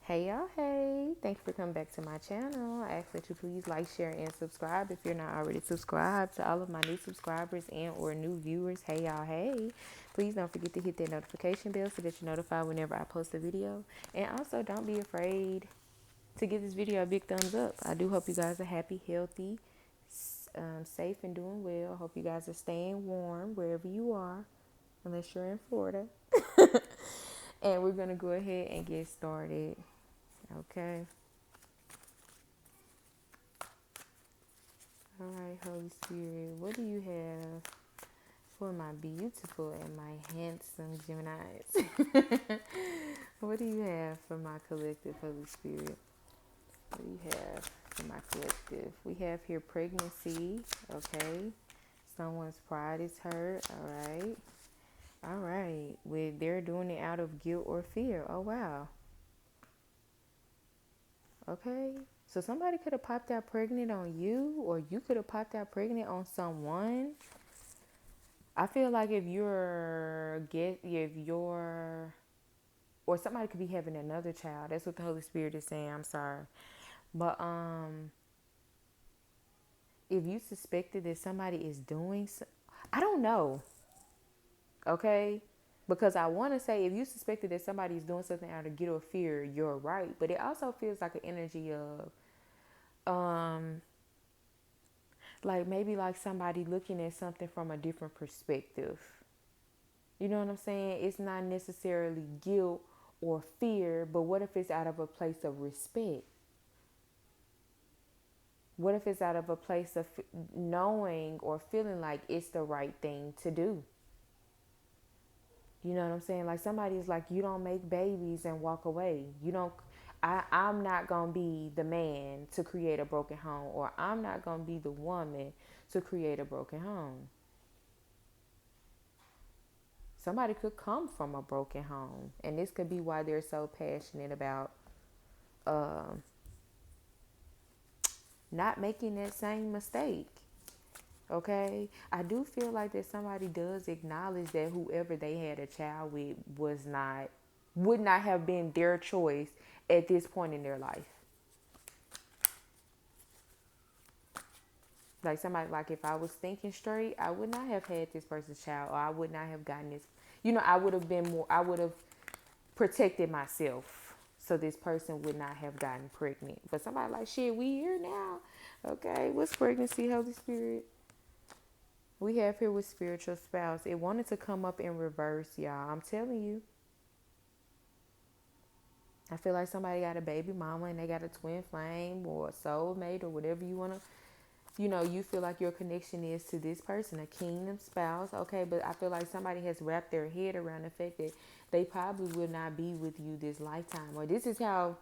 Hey y'all, hey. Thank you for coming back to my channel. I ask that you please like, share, and subscribe if you're not already subscribed. To all of my new subscribers and or new viewers, hey y'all, hey. Please don't forget to hit that notification bell so that you're notified whenever I post a video. And also don't be afraid to give this video a big thumbs up. I do hope you guys are happy, healthy, safe, and doing well. Hope you guys are staying warm wherever you are, unless you're in Florida. And we're going to go ahead and get started. Okay. All right, Holy Spirit, what do you have for my beautiful and my handsome Geminis? What do you have for my collective, Holy Spirit? What do you have for my collective? We have here pregnancy, okay? Someone's pride is hurt, all right? All right, they're doing it out of guilt or fear. Oh, wow. Okay, so somebody could have popped out pregnant on you, or you could have popped out pregnant on someone. I feel like or somebody could be having another child. That's what the Holy Spirit is saying. I'm sorry, but if you suspected that somebody is I don't know. Okay, because I want to say if you suspected that somebody is doing something out of guilt or fear, you're right. But it also feels like an energy of like maybe like somebody looking at something from a different perspective. You know what I'm saying? It's not necessarily guilt or fear, but what if it's out of a place of respect? What if it's out of a place of knowing or feeling like it's the right thing to do? You know what I'm saying? Like somebody's like, you don't make babies and walk away. You don't. I'm not gonna be the man to create a broken home, or I'm not gonna be the woman to create a broken home. Somebody could come from a broken home, and this could be why they're so passionate about um, not making that same mistake. Okay, I do feel like that somebody does acknowledge that whoever they had a child with would not have been their choice at this point in their life. Like somebody, like if I was thinking straight, I would not have had this person's child, or I would not have gotten this. I would have been more. I would have protected myself so this person would not have gotten pregnant. But somebody like, shit, we here now. Okay, what's pregnancy, Holy Spirit? We have here with spiritual spouse. It wanted to come up in reverse, y'all. I'm telling you. I feel like somebody got a baby mama and they got a twin flame or a soulmate or whatever you want to, you feel like your connection is to this person, a kingdom spouse. Okay, but I feel like somebody has wrapped their head around the fact that they probably will not be with you this lifetime. Or this is how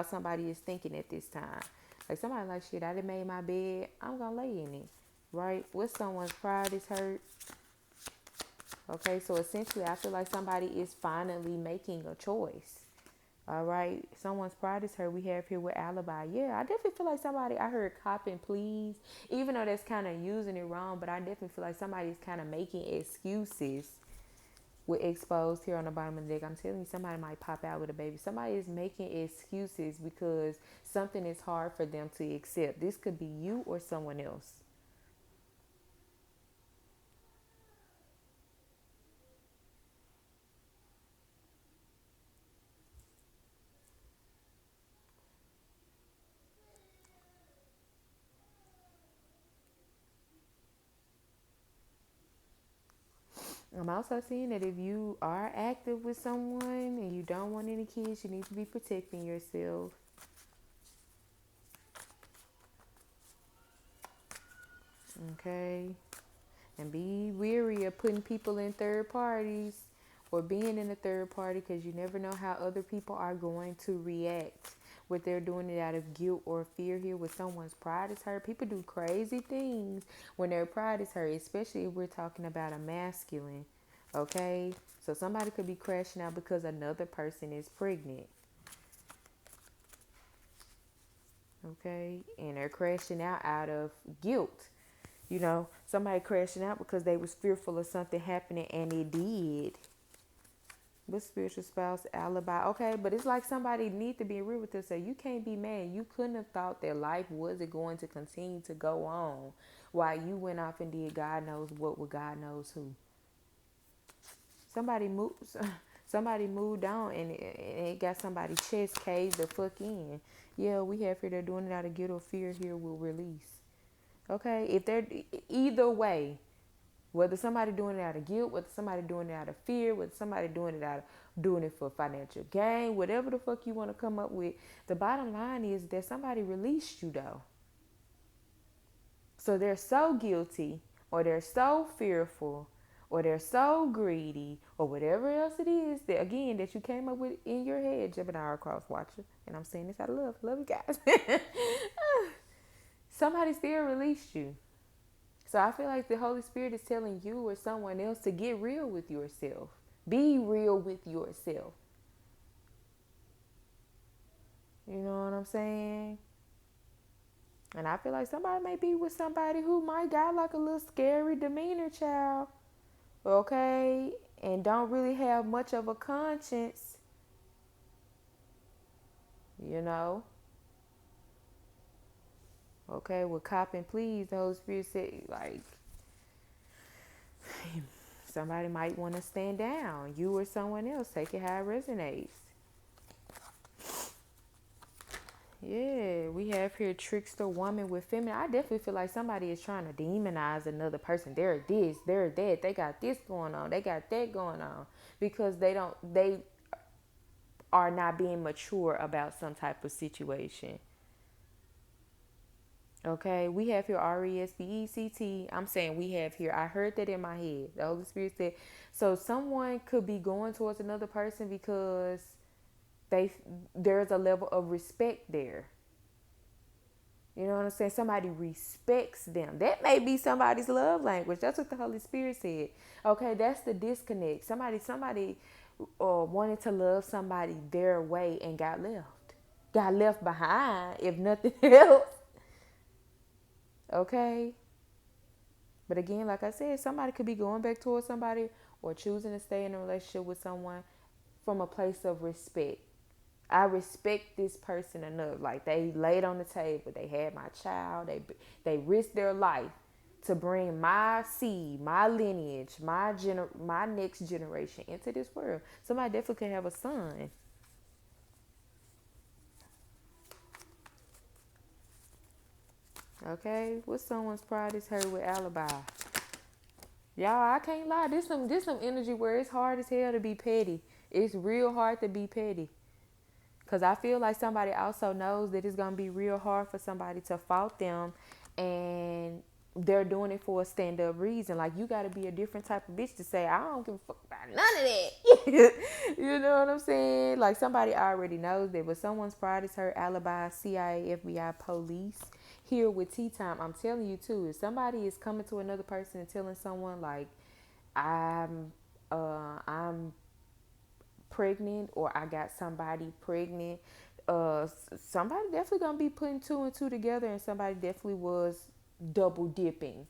somebody is thinking at this time. Like somebody like, shit, I done made my bed. I'm going to lay in it. Right? What someone's pride is hurt. Okay, so essentially I feel like somebody is finally making a choice. All right, someone's pride is hurt. We have here with alibi. Yeah, I definitely feel like I heard cop and please, even though that's kind of using it wrong, but I definitely feel like somebody's kind of making excuses with exposed here on the bottom of the deck. I'm telling you, somebody might pop out with a baby. Somebody is making excuses because something is hard for them to accept. This could be you or someone else. I'm also seeing that if you are active with someone and you don't want any kids, you need to be protecting yourself. Okay? And be weary of putting people in third parties or being in a third party, because you never know how other people are going to react. What they're doing it out of guilt or fear here with someone's pride is hurt. People do crazy things when their pride is hurt, especially if we're talking about a masculine. Okay? So somebody could be crashing out because another person is pregnant. Okay? And they're crashing out of guilt. Somebody crashing out because they was fearful of something happening and it did. With spiritual spouse alibi. Okay, but it's like somebody need to be real with this. So you can't be mad. You couldn't have thought that life wasn't going to continue to go on while you went off and did God knows what with God knows who. Somebody moved. Somebody moved on and it got somebody's chest caved the fuck in. Yeah, we have here they're doing it out of guilt or fear. Here will release. Okay, if they're either way, whether somebody doing it out of guilt, whether somebody doing it out of fear, whether somebody doing it out of doing it for financial gain, whatever the fuck you want to come up with, the bottom line is that somebody released you though. So they're so guilty, or they're so fearful, or they're so greedy, or whatever else it is that again that you came up with in your head, Gemini cross watcher. And I'm saying this out of love. Love you guys. Somebody still released you. So I feel like the Holy Spirit is telling you or someone else to get real with yourself. Be real with yourself. You know what I'm saying? And I feel like somebody may be with somebody who might got like a little scary demeanor, child. Okay? And don't really have much of a conscience. You know? Okay, with cop and please, the Holy Spirit said, like, somebody might want to stand down. You or someone else. Take it how it resonates. Yeah, we have here trickster woman with feminine. I definitely feel like somebody is trying to demonize another person. They're this, they're that. They got this going on. They got that going on. Because they are not being mature about some type of situation. Okay, we have here RESPECT. I'm saying we have here. I heard that in my head. The Holy Spirit said, so someone could be going towards another person because there's a level of respect there. You know what I'm saying? Somebody respects them. That may be somebody's love language. That's what the Holy Spirit said. Okay, that's the disconnect. Somebody wanted to love somebody their way and got left. Got left behind, if nothing else. Okay? But again, like I said, somebody could be going back towards somebody or choosing to stay in a relationship with someone from a place of respect. I respect this person enough. Like they laid on the table. They had my child. They risked their life to bring my seed, my lineage, my next generation into this world. Somebody definitely could have a son. Okay, what someone's pride is hurt with alibi. Y'all, I can't lie. This some energy where it's hard as hell to be petty. It's real hard to be petty. Because I feel like somebody also knows that it's going to be real hard for somebody to fault them. And they're doing it for a stand-up reason. Like, you got to be a different type of bitch to say, I don't give a fuck about none of that. You know what I'm saying? Like, somebody already knows that. But someone's pride is hurt. Alibi, CIA, FBI, police. Here with tea time, I'm telling you, too. If somebody is coming to another person and telling someone, like, I'm pregnant or I got somebody pregnant, somebody definitely gonna be putting two and two together, and somebody definitely was double dipping.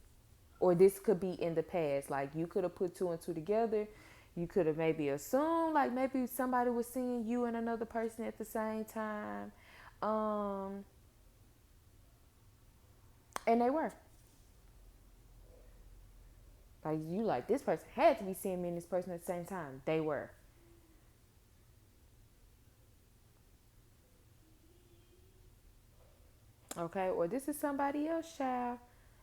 Or this could be in the past, like you could have put two and two together. You could have maybe assumed like maybe somebody was seeing you and another person at the same time, and they were like, you like, this person had to be seeing me and this person at the same time. They were. Okay, or this is somebody else, child.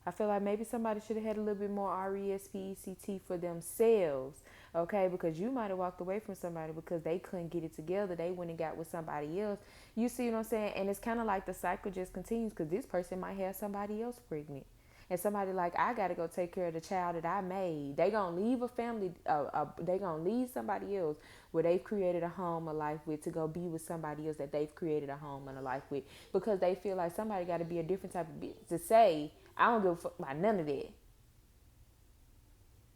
I feel like maybe somebody should have had a little bit more RESPECT for themselves. Okay, because you might have walked away from somebody because they couldn't get it together. They went and got with somebody else. You see what I'm saying? And it's kind of like the cycle just continues because this person might have somebody else pregnant. And somebody like, I got to go take care of the child that I made. They going to leave a family. They going to leave somebody else where they've created a home, a life with, to go be with somebody else that they've created a home and a life with. Because they feel like somebody got to be a different type of bitch to say, I don't give a fuck about none of that.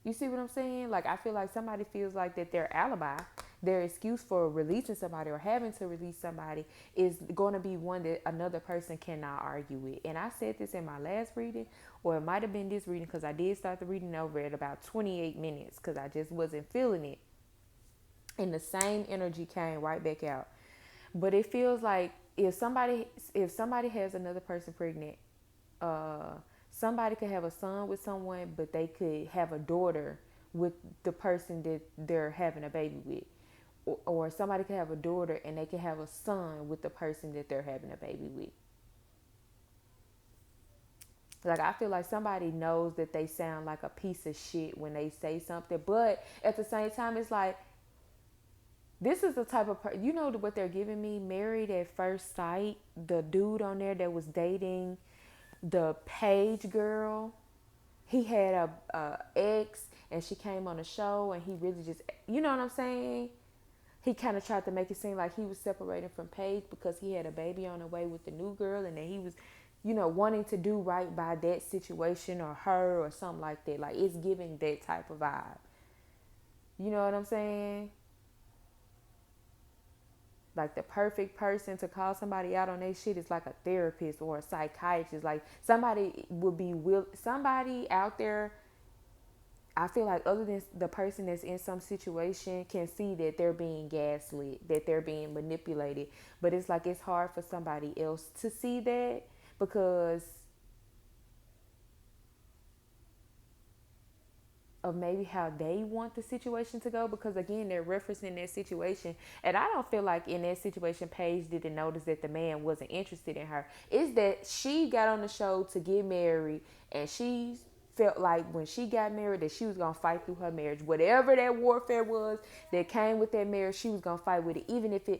You see what I'm saying? Like, I feel like somebody feels like that their alibi, their excuse for releasing somebody or having to release somebody is going to be one that another person cannot argue with. And I said this in my last reading, or it might have been this reading, because I did start the reading over at about 28 minutes because I just wasn't feeling it. And the same energy came right back out. But it feels like if somebody has another person pregnant, uh, somebody could have a son with someone, but they could have a daughter with the person that they're having a baby with. Or somebody could have a daughter and they could have a son with the person that they're having a baby with. Like, I feel like somebody knows that they sound like a piece of shit when they say something, but at the same time, it's like, this is the type of you know what they're giving me? Married at First Sight. The dude on there that was dating the page girl, he had a ex, and she came on the show, and he really just, you know what I'm saying? He kind of tried to make it seem like he was separating from Paige because he had a baby on the way with the new girl, and then he was, wanting to do right by that situation or her or something like that. Like, it's giving that type of vibe. You know what I'm saying? Like, the perfect person to call somebody out on their shit is like a therapist or a psychiatrist. Like, somebody out there, I feel like, other than the person that's in some situation, can see that they're being gaslit, that they're being manipulated. But it's like, it's hard for somebody else to see that because of maybe how they want the situation to go, because again, they're referencing their situation, and I don't feel like in that situation Paige didn't notice that the man wasn't interested in her. It's that she got on the show to get married, and she felt like when she got married that she was gonna fight through her marriage. Whatever that warfare was that came with that marriage, she was gonna fight with it, even if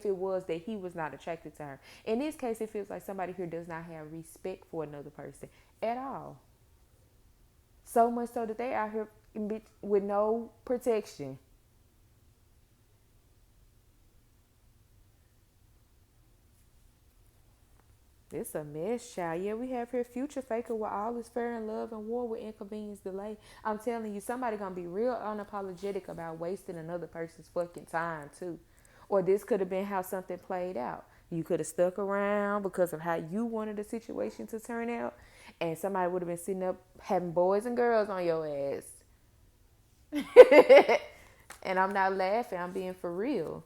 it was that he was not attracted to her. In this case, it feels like somebody here does not have respect for another person at all. So much so that they out here with no protection. It's a mess, child. Yeah, we have here future faker with all is fair in love and war with inconvenience delay. I'm telling you, somebody gonna be real unapologetic about wasting another person's fucking time too. Or this could have been how something played out. You could have stuck around because of how you wanted the situation to turn out, and somebody would have been sitting up having boys and girls on your ass. And I'm not laughing, I'm being for real.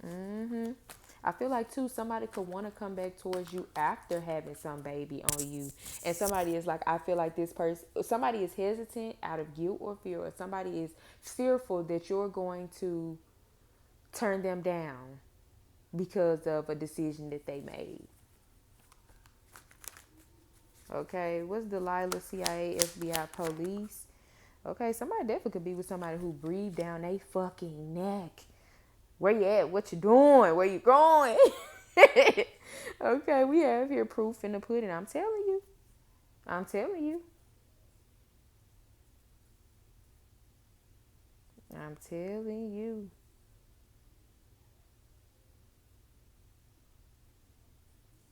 hmm I feel like too, somebody could want to come back towards you after having some baby on you, and somebody is like, I feel like this person, somebody is hesitant out of guilt or fear, or somebody is fearful that you're going to turn them down because of a decision that they made. Okay, what's Delilah, CIA, FBI, police? Okay, somebody definitely could be with somebody who breathed down they fucking neck. Where you at? What you doing? Where you going? Okay, we have here proof in the pudding. I'm telling you. I'm telling you. I'm telling you.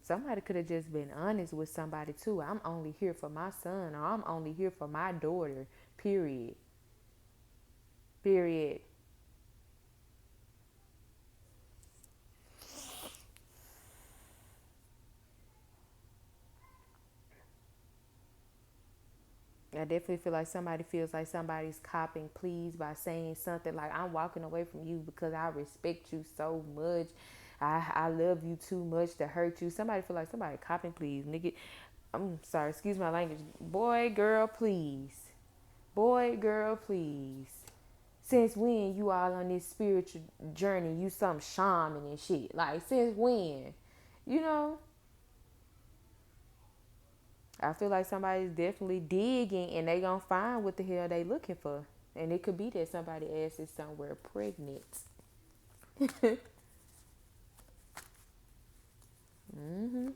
Somebody could have just been honest with somebody too. I'm only here for my son, or I'm only here for my daughter. Period. Period. I definitely feel like somebody feels like somebody's copping please by saying something like, I'm walking away from you because I respect you so much. I love you too much to hurt you. Somebody feel like somebody copping please. Nigga, I'm sorry, excuse my language. Boy, girl, please. Boy, girl, please. Since when you all on this spiritual journey? You some shaman and shit. Like, since when? You know? I feel like somebody's definitely digging and they gonna find what the hell they looking for. And it could be that somebody ass is somewhere pregnant. hmm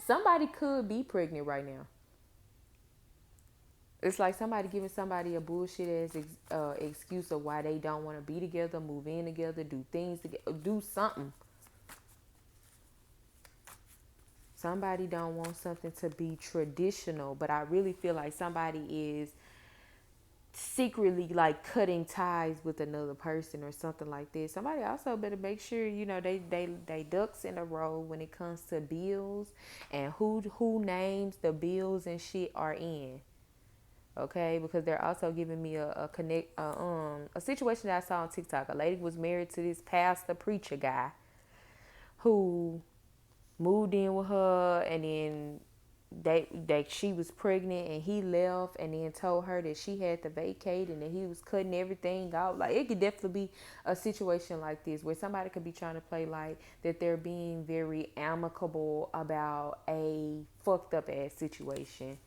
Somebody could be pregnant right now. It's like somebody giving somebody a bullshit ass excuse of why they don't want to be together, move in together, do things together, do something. Somebody don't want something to be traditional, but I really feel like somebody is secretly like cutting ties with another person or something like this. Somebody also better make sure they ducks in a row when it comes to bills and who names the bills and shit are in. Okay, because they're also giving me a situation that I saw on TikTok. A lady was married to this pastor preacher guy who moved in with her, and then she was pregnant, and he left, and then told her that she had to vacate, and that he was cutting everything out. Like, it could definitely be a situation like this where somebody could be trying to play like that they're being very amicable about a fucked up ass situation.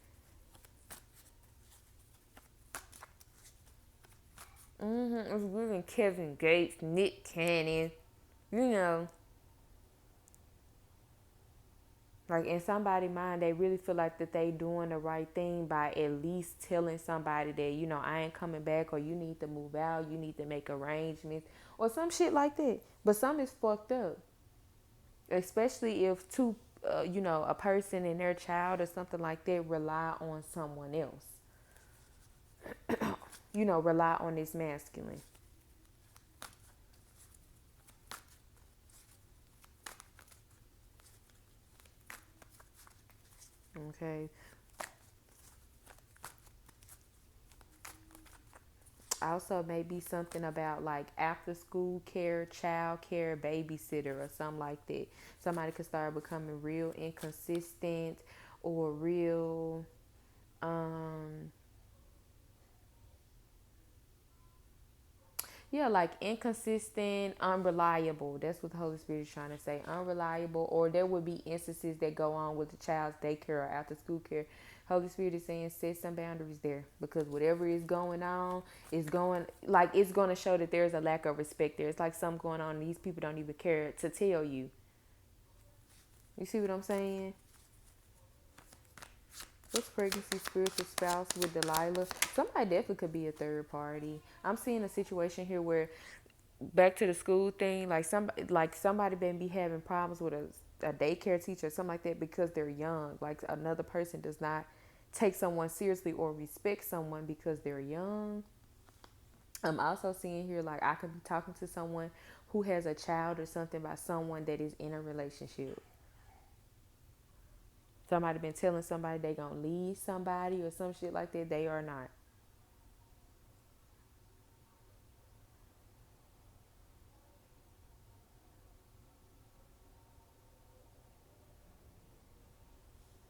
It's giving Kevin Gates, Nick Cannon, you know, like in somebody's mind, they really feel like that they doing the right thing by at least telling somebody that, I ain't coming back, or you need to move out, you need to make arrangements, or some shit like that. But some is fucked up, especially if a person and their child or something like that rely on someone else, rely on this masculine. Okay. Also, maybe something about like after school care, child care, babysitter, or something like that. Somebody could start becoming real inconsistent, or real, um, yeah, like inconsistent, unreliable. That's what the Holy Spirit is trying to say. Unreliable, or there would be instances that go on with the child's daycare or after school care. Holy Spirit is saying set some boundaries there, because whatever is going on is it's going to show that there's a lack of respect there. It's like something going on and these people don't even care to tell you. You see what I'm saying? What's pregnancy spiritual spouse with Delilah? Somebody definitely could be a third party. I'm seeing a situation here where, back to the school thing, like somebody been be having problems with a daycare teacher or something like that because they're young. Like another person does not take someone seriously or respect someone because they're young. I'm also seeing here like I could be talking to someone who has a child or something by someone that is in a relationship. Somebody been telling somebody they gonna leave somebody or some shit like that. They are not.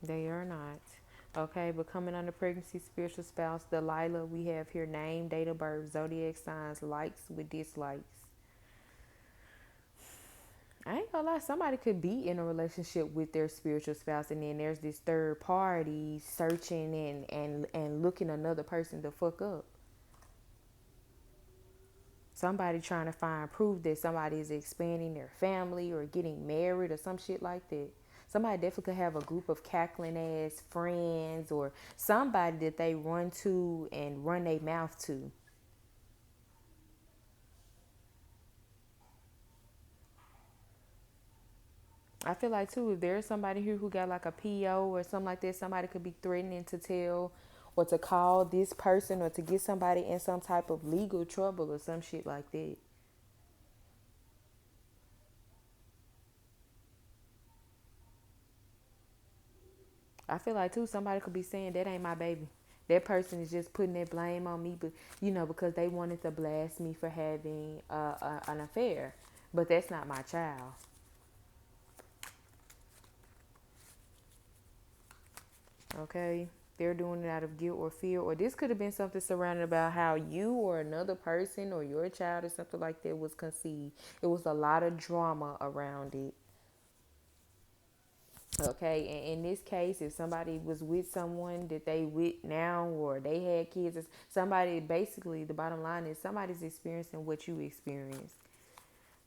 They are not. Okay, but coming under pregnancy, spiritual spouse, Delilah, we have here name, date of birth, zodiac signs, likes with dislikes. I ain't gonna lie, somebody could be in a relationship with their spiritual spouse, and then there's this third party searching and looking another person to fuck up. Somebody trying to find proof that somebody is expanding their family or getting married or some shit like that. Somebody definitely could have a group of cackling ass friends, or somebody that they run to and run their mouth to. I feel like too, if there's somebody here who got like a PO or something like that, somebody could be threatening to tell or to call this person or to get somebody in some type of legal trouble or some shit like that. I feel like too, somebody could be saying that ain't my baby. That person is just putting that blame on me, but because they wanted to blast me for having an affair, but that's not my child. Okay, they're doing it out of guilt or fear, or this could have been something surrounded about how you or another person or your child or something like that was conceived. It was a lot of drama around it. Okay, and in this case, if somebody was with someone that they with now, or they had kids, somebody, basically the bottom line is somebody's experiencing what you experienced.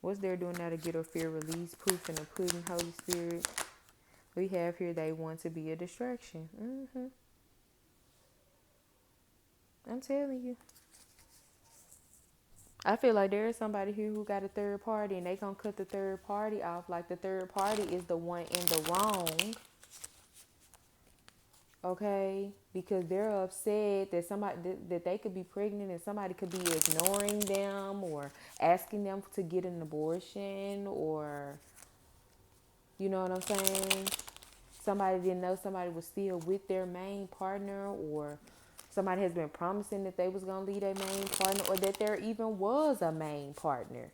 What's they're doing now to get or fear release, proof in the pudding, Holy Spirit. We have here they want to be a distraction. I'm telling you. I feel like there is somebody here who got a third party, and they gonna cut the third party off. Like the third party is the one in the wrong. Okay, because they're upset that that they could be pregnant and somebody could be ignoring them or asking them to get an abortion, or you know what I'm saying? Somebody didn't know somebody was still with their main partner, or Somebody has been promising that they was going to lead a main partner, or that there even was a main partner.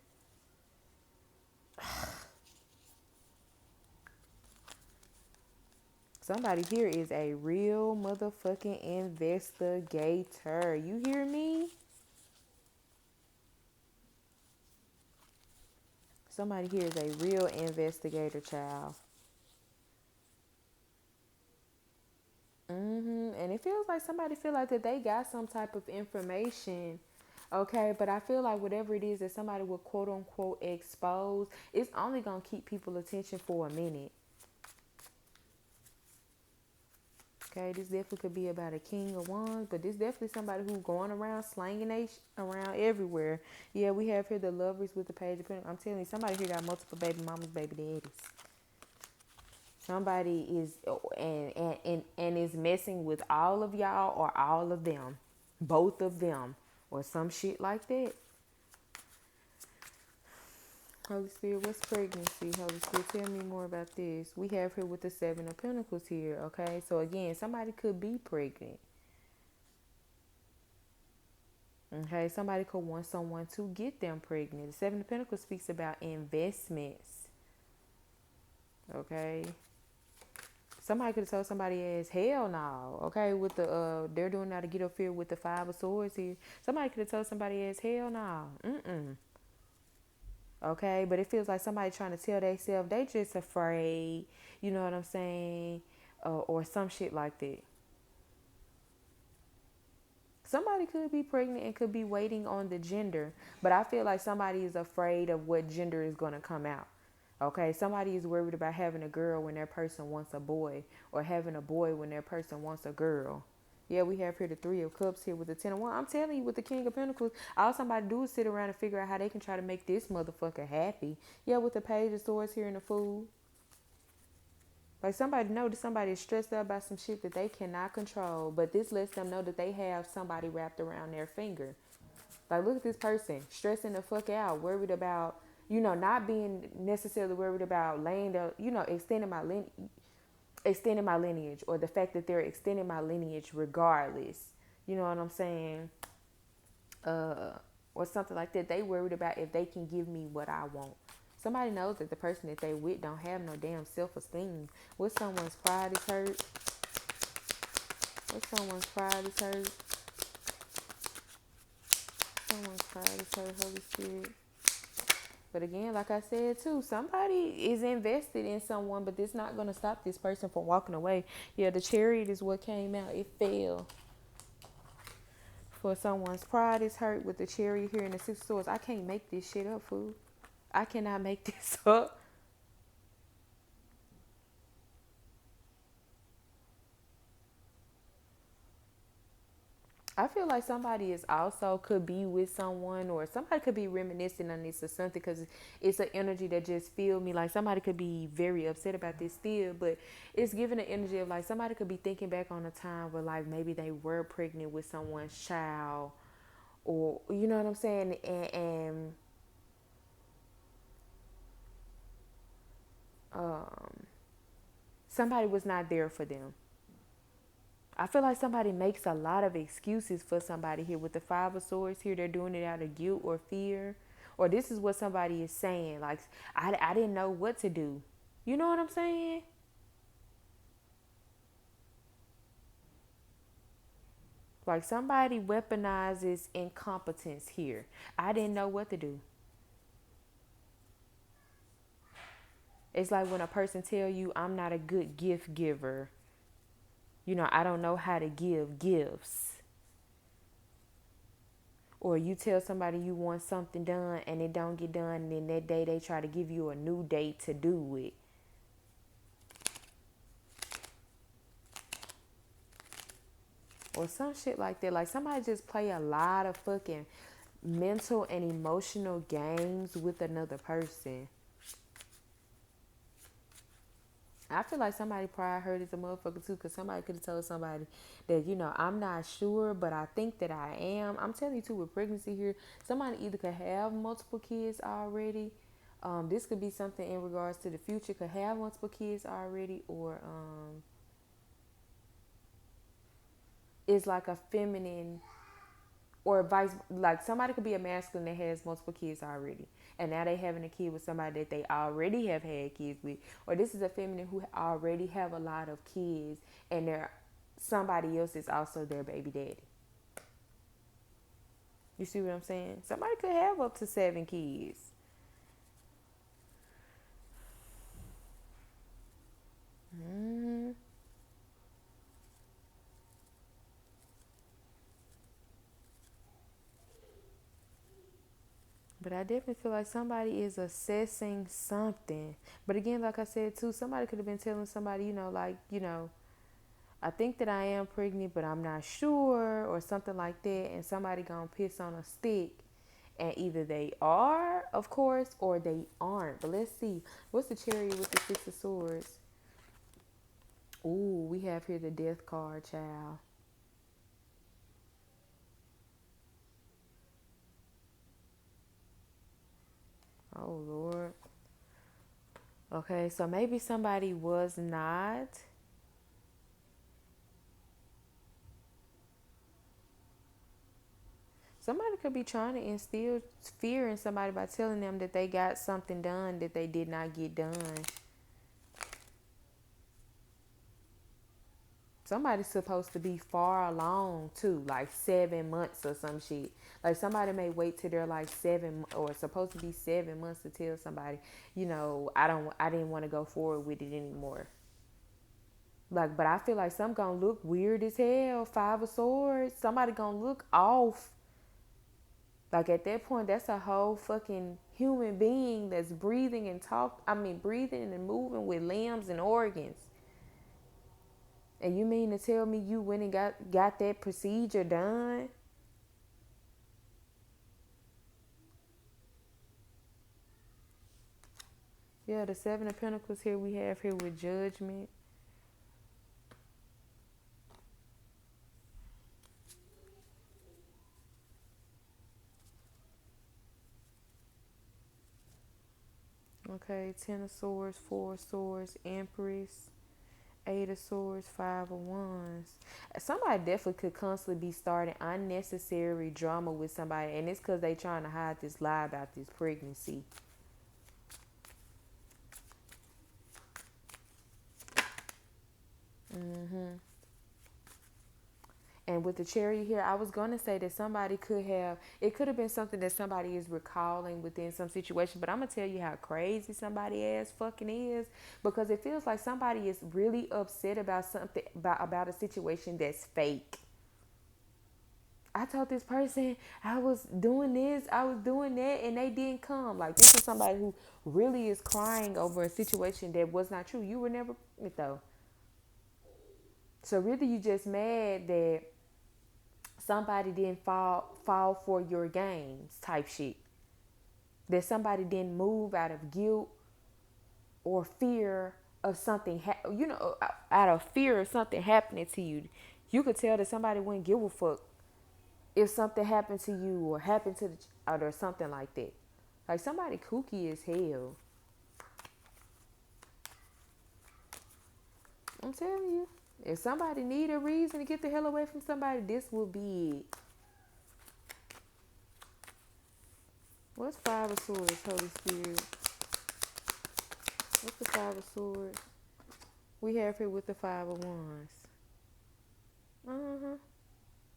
Somebody here is a real motherfucking investigator. You hear me? Somebody here is a real investigator, child. And it feels like somebody feel like that they got some type of information. Okay, but I feel like whatever it is that somebody will quote unquote expose, it's only gonna keep people attention for a minute. Okay, this definitely could be about a king of wands, but this definitely somebody who's going around slanging around everywhere. Yeah, we have here the lovers with the page of pentacles. I'm telling you, somebody here got multiple baby mamas, baby daddies. Somebody is and is messing with all of y'all or all of them, both of them, or some shit like that. Holy Spirit, what's pregnancy? Holy Spirit, tell me more about this. We have here with the Seven of Pentacles here, okay? So again, somebody could be pregnant. Okay, somebody could want someone to get them pregnant. The Seven of Pentacles speaks about investments. Okay. Somebody could have told somebody as hell no. Okay, with the they're doing now to get up here with the Five of Swords here. Somebody could have told somebody as hell no. Okay, but it feels like somebody trying to tell themselves they just afraid. You know what I'm saying? Or some shit like that. Somebody could be pregnant and could be waiting on the gender, but I feel like somebody is afraid of what gender is going to come out. Okay, somebody is worried about having a girl when their person wants a boy, or having a boy when their person wants a girl. Yeah, we have here the Three of Cups here with the Ten of Wands. I'm telling you, with the King of Pentacles, all somebody do is sit around and figure out how they can try to make this motherfucker happy. Yeah, with the Page of Swords here and the Fool. Like somebody know that somebody is stressed out about some shit that they cannot control, but this lets them know that they have somebody wrapped around their finger. Like, look at this person stressing the fuck out, worried about, not being necessarily worried about laying the, extending my lineage, or the fact that they're extending my lineage regardless. You know what I'm saying? Or something like that. They worried about if they can give me what I want. Somebody knows that the person that they with don't have no damn self-esteem. What someone's pride is hurt. What someone's pride is hurt. Someone's pride is hurt, Holy Spirit. But again, like I said too, somebody is invested in someone, but this not going to stop this person from walking away. Yeah, the Chariot is what came out. It fell. For someone's pride is hurt with the Chariot here in the Six of Swords. I can't make this shit up, fool. I cannot make this up. I feel like somebody is also could be with someone, or somebody could be reminiscing on this or something, because it's an energy that just feel me. Like somebody could be very upset about this still, but it's giving an energy of like somebody could be thinking back on a time where like maybe they were pregnant with someone's child, or you know what I'm saying, and somebody was not there for them. I feel like somebody makes a lot of excuses for somebody here with the Five of Swords here. They're doing it out of guilt or fear. Or this is what somebody is saying. Like, I didn't know what to do. You know what I'm saying? Like somebody weaponizes incompetence here. I didn't know what to do. It's like when a person tell you, I'm not a good gift giver. I don't know how to give gifts. Or you tell somebody you want something done and it don't get done, and then that day they try to give you a new date to do it. Or some shit like that. Like somebody just play a lot of fucking mental and emotional games with another person. I feel like somebody pride hurt as a motherfucker too, because somebody could have told somebody that, I'm not sure, but I think that I am. I'm telling you too, with pregnancy here, somebody either could have multiple kids already. This could be something in regards to the future, could have multiple kids already, or is like a feminine, or vice, like somebody could be a masculine that has multiple kids already, and now they having a kid with somebody that they already have had kids with, or this is a feminine who already have a lot of kids, and they're somebody else is also their baby daddy. You see what I'm saying? Somebody could have up to 7 kids. Mm-hmm. But I definitely feel like somebody is assessing something. But again, like I said too, somebody could have been telling somebody, like, I think that I am pregnant, but I'm not sure, or something like that. And somebody gonna piss on a stick. And either they are, of course, or they aren't. But let's see. What's the chariot with the 6 of swords? Ooh, we have here the death card, child. Oh, Lord. Okay, so maybe somebody was not. Somebody could be trying to instill fear in somebody by telling them that they got something done that they did not get done. Somebody's supposed to be far along too, like 7 months or some shit. Like somebody may wait till they're like 7, or it's supposed to be 7 months to tell somebody, I didn't want to go forward with it anymore. Like, but I feel like some gonna look weird as hell. 5 of Swords. Somebody gonna look off. Like at that point, that's a whole fucking human being that's breathing and moving with limbs and organs. And you mean to tell me you went and got that procedure done? Yeah, the 7 of Pentacles here we have here with Judgment. Okay, 10 of Swords, 4 of Swords, Empress, 8 of Swords, 5 of Wands. Somebody definitely could constantly be starting unnecessary drama with somebody, and it's because they trying to hide this lie about this pregnancy. Mm-hmm. And with the Chariot here, I was going to say that somebody it could have been something that somebody is recalling within some situation. But I'm going to tell you how crazy somebody ass fucking is. Because it feels like somebody is really upset about something, about a situation that's fake. I told this person I was doing this, I was doing that, and they didn't come. Like, this is somebody who really is crying over a situation that was not true. You were never pregnant, though. So really, you just mad that somebody didn't fall for your games type shit. That somebody didn't move out of guilt or fear of something, out of fear of something happening to you. You could tell that somebody wouldn't give a fuck if something happened to you or happened to the child or something like that. Like somebody kooky as hell. I'm telling you. If somebody need a reason to get the hell away from somebody, this will be it. What's 5 of Swords, Holy Spirit? What's the 5 of Swords? We have here with the 5 of Wands. Uh-huh.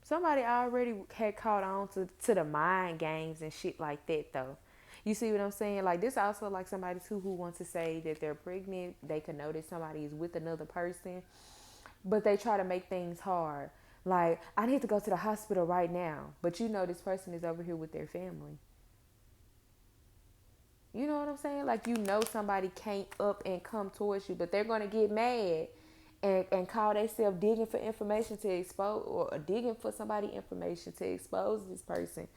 Somebody already had caught on to the mind games and shit like that, though. You see what I'm saying? Like, this also like somebody, too, who wants to say that they're pregnant. They can know that somebody is with another person. But they try to make things hard. Like, I need to go to the hospital right now. But you know this person is over here with their family. You know what I'm saying? Like, somebody can't up and come towards you, but they're going to get mad and call themselves digging for information to expose, or digging for somebody information to expose this person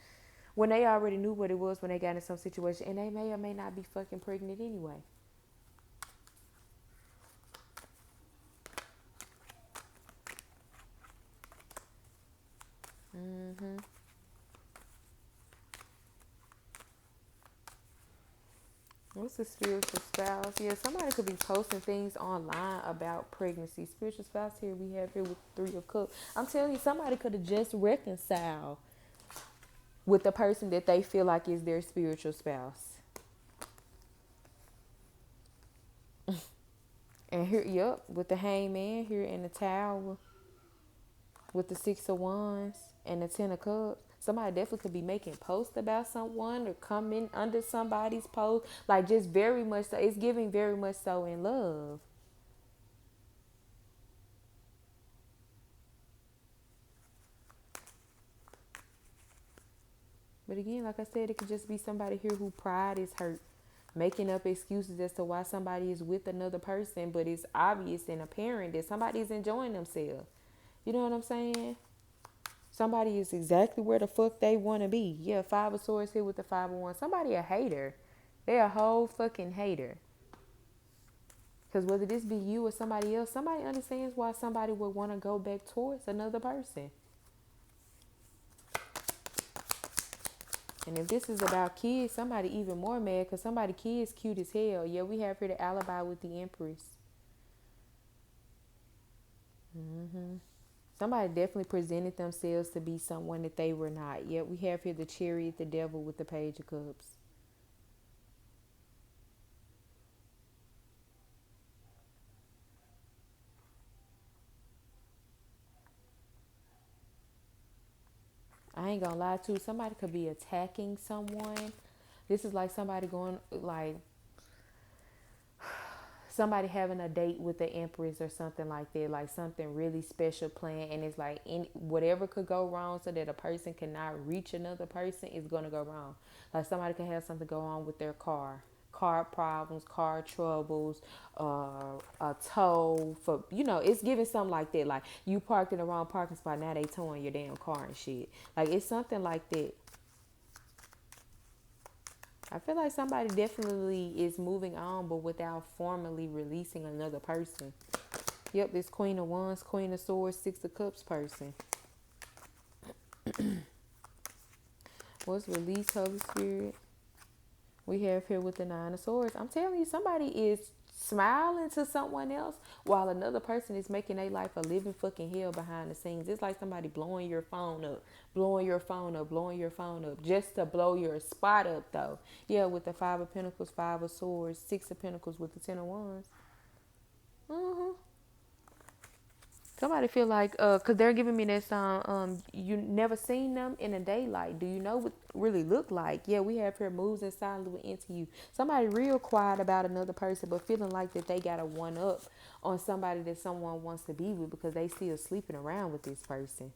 when they already knew what it was when they got in some situation, and they may or may not be fucking pregnant anyway. Mm-hmm. What's the spiritual spouse? Yeah, somebody could be posting things online about pregnancy. Spiritual spouse here we have here with Three of Cups. I'm telling you, somebody could have just reconciled with the person that they feel like is their spiritual spouse. And here, yep, with the Hangman here in the Tower, with the Six of Wands and the Ten of Cups. Somebody definitely could be making posts about someone or coming under somebody's post. Like just very much so. It's giving very much so in love. But again, like I said, it could just be somebody here who pride is hurt, making up excuses as to why somebody is with another person, but it's obvious and apparent that somebody's enjoying themselves. You know what I'm saying? Somebody is exactly where the fuck they want to be. Yeah, Five of Swords here with the Five of Wands. Somebody a hater. They a whole fucking hater. Because whether this be you or somebody else, somebody understands why somebody would want to go back towards another person. And if this is about kids, somebody even more mad because somebody kids cute as hell. Yeah, we have here the alibi with the Empress. Somebody definitely presented themselves to be someone that they were not. Yet we have here the Chariot, the Devil with the Page of Cups. I ain't gonna lie to you. Somebody could be attacking someone. This is like somebody going like somebody having a date with the Empress or something like that, like something really special planned, and it's like whatever could go wrong so that a person cannot reach another person is gonna go wrong. Like somebody could have something go on with their car problems, car troubles, a tow for, it's giving something like that. Like you parked in the wrong parking spot, now they towing your damn car and shit. Like it's something like that. I feel like somebody definitely is moving on, but without formally releasing another person. Yep, this Queen of Wands, Queen of Swords, Six of Cups person. What's release, Holy Spirit? We have here with the Nine of Swords. I'm telling you, somebody is smiling to someone else while another person is making their life a living fucking hell behind the scenes. It's like somebody blowing your phone up, blowing your phone up, blowing your phone up just to blow your spot up though. Yeah, with the Five of Pentacles, Five of Swords, Six of Pentacles with the Ten of Wands. Mm-hmm. Somebody feel like, cause they're giving me that song. You never seen them in the daylight. Do you know what really look like? Yeah, we have here moves and silently into you. Somebody real quiet about another person, but feeling like that they got a one up on somebody that someone wants to be with because they still sleeping around with this person.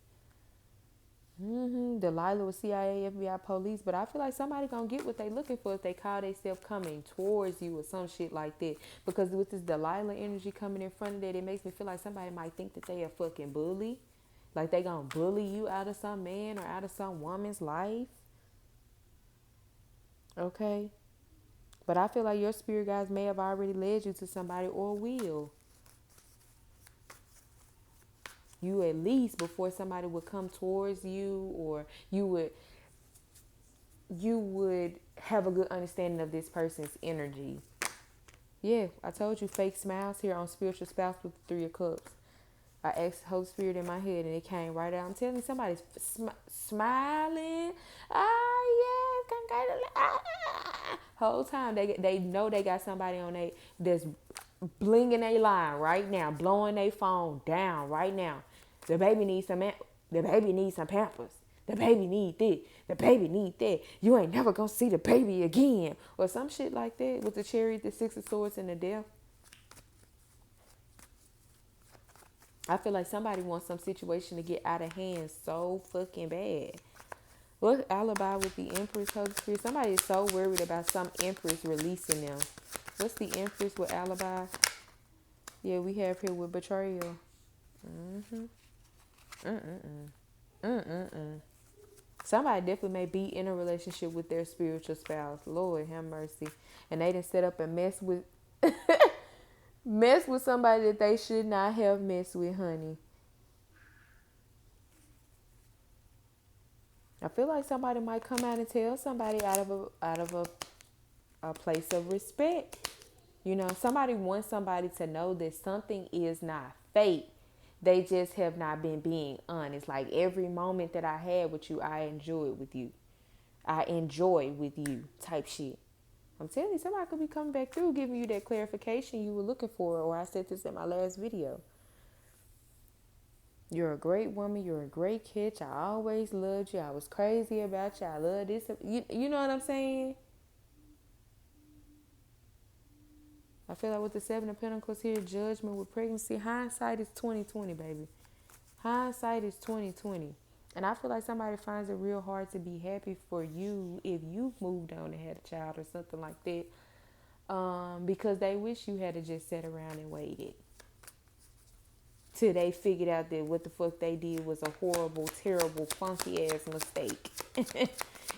Delilah with CIA, FBI, police, but I feel like somebody gonna get what they looking for if they call themselves coming towards you or some shit like that. Because with this Delilah energy coming in front of that, it makes me feel like somebody might think that they a fucking bully, like they gonna bully you out of some man or out of some woman's life. Okay, but I feel like your spirit guides may have already led you to somebody or will. You at least before somebody would come towards you, or you would have a good understanding of this person's energy. Yeah, I told you fake smiles here on spiritual spouse with the Three of Cups. I asked Holy Spirit in my head and it came right out. I'm telling you, somebody's smiling. Ah, yes, congratulations. Ah. Whole time they know they got somebody on they that's blinging their line right now, blowing their phone down right now. The baby needs some pampers. The baby need this. The baby need that. You ain't never gonna see the baby again. Or some shit like that with the Chariot, the Six of Swords, and the Death. I feel like somebody wants some situation to get out of hand so fucking bad. What alibi with the Empress, Holy Spirit? Somebody is so worried about some Empress releasing them. What's the Empress with alibi? Yeah, we have here with betrayal. Mm-hmm. Mm-mm-mm. Mm-mm-mm. Somebody definitely may be in a relationship with their spiritual spouse. Lord have mercy. And they didn't set up and mess with somebody that they should not have messed with, honey. I feel like somebody might come out and tell somebody out of a a place of respect. You know, somebody wants somebody to know that something is not fake. They just have not been being honest. Like every moment that I had with you, I enjoyed with you. I enjoy with you type shit. I'm telling you, somebody could be coming back through giving you that clarification you were looking for. Or I said this in my last video. You're a great woman. You're a great catch. I always loved you. I was crazy about you. I love this. You know what I'm saying? I feel like with the Seven of Pentacles here, judgment with pregnancy, hindsight is 2020, baby. Hindsight is 2020. And I feel like somebody finds it real hard to be happy for you if you've moved on and had a child or something like that. Because they wish you had to just sat around and waited till they figured out that what the fuck they did was a horrible, terrible, funky ass mistake.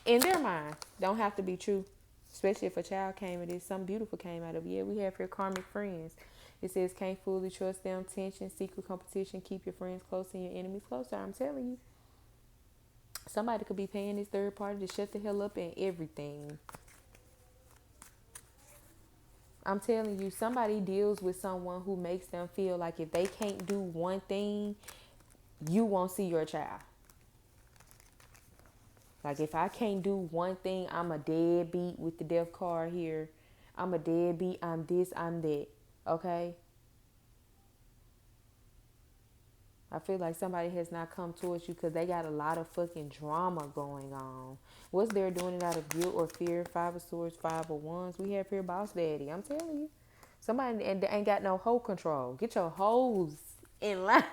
In their mind, don't have to be true. Especially if a child came and something beautiful came out of it. Yeah, we have here karmic friends. It says can't fully trust them, tension, secret competition, keep your friends close and your enemies closer. I'm telling you. Somebody could be paying this third party to shut the hell up and everything. I'm telling you, somebody deals with someone who makes them feel like if they can't do one thing, you won't see your child. Like if I can't do one thing, I'm a deadbeat with the death card here. I'm a deadbeat. I'm this, I'm that. Okay? I feel like somebody has not come towards you because they got a lot of fucking drama going on. What's they're doing it out of guilt or fear? Five of Swords, Five of Wands. We have here Boss Daddy. I'm telling you. Somebody ain't got no hoe control. Get your hoes in line.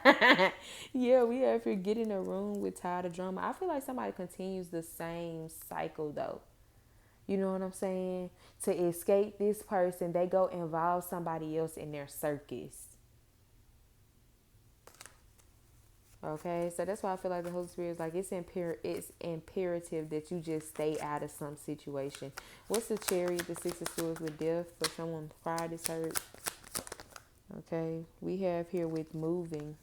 Yeah, we have here get in a room with tired of drama. I feel like somebody continues the same cycle though. You know what I'm saying? To escape this person, they go involve somebody else in their circus. Okay, so that's why I feel like the Holy Spirit is like it's imperative that you just stay out of some situation. What's the Chariot, the Six of Swords with death for someone pride is hurt? Okay, we have here with moving.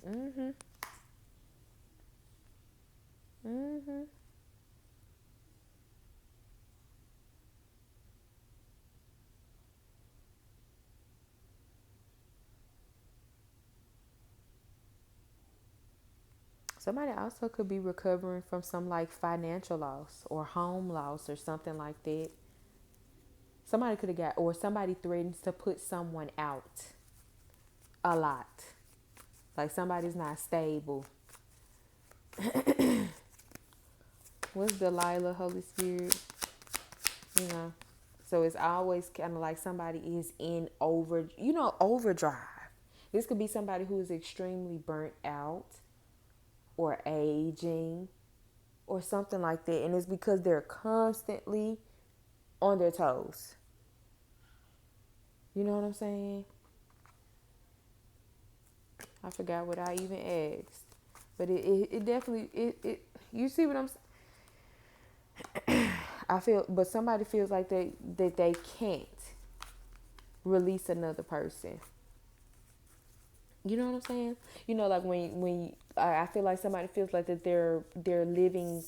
Somebody also could be recovering from some like financial loss or home loss or something like that. Somebody could have got, or somebody threatens to put someone out a lot. Like somebody's not stable. What's Delilah, Holy Spirit? You know, so it's always kind of like somebody is in overdrive. This could be somebody who is extremely burnt out or aging or something like that. And it's because they're constantly on their toes. You know what I'm saying? I forgot what I even asked. But it definitely, you see what I'm saying? I feel, but somebody feels like that they can't release another person. You know what I'm saying? You know, like when I feel like somebody feels like that they're living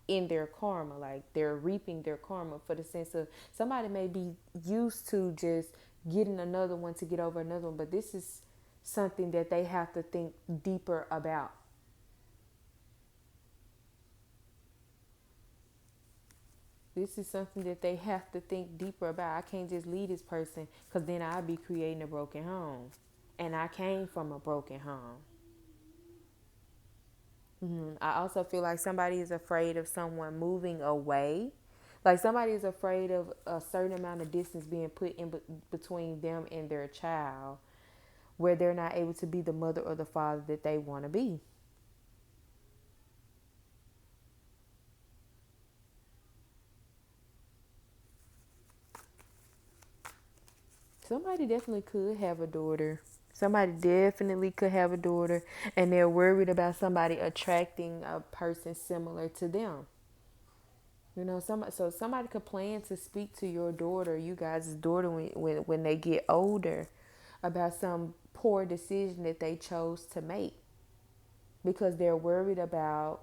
in their karma, like they're reaping their karma, for the sense of somebody may be used to just getting another one to get over another one, but this is something that they have to think deeper about. This is something that they have to think deeper about. I can't just leave this person because then I'll be creating a broken home. And I came from a broken home. I also feel like somebody is afraid of someone moving away. Like somebody is afraid of a certain amount of distance being put in between them and their child, where they're not able to be the mother or the father that they want to be. Somebody definitely could have a daughter. Somebody definitely could have a daughter, and they're worried about somebody attracting a person similar to them. You know, so somebody could plan to speak to your daughter, you guys' daughter, when they get older, about some poor decision that they chose to make, because they're worried about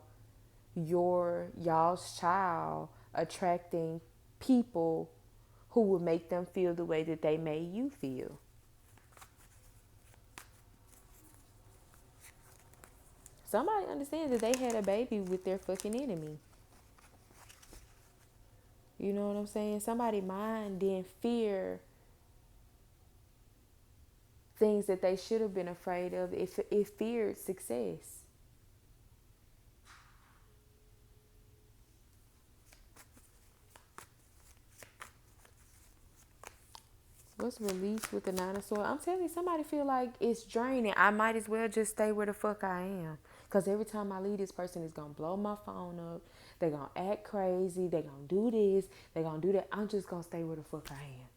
y'all's child attracting people who would make them feel the way that they made you feel. Somebody understands that they had a baby with their fucking enemy. You know what I'm saying? Somebody mind didn't fear things that they should have been afraid of. It feared success. What's released with the Nine of Swords? I'm telling you, somebody feel like it's draining. I might as well just stay where the fuck I am. Because every time I leave, this person is going to blow my phone up. They're going to act crazy. They're going to do this. They're going to do that. I'm just going to stay where the fuck I am.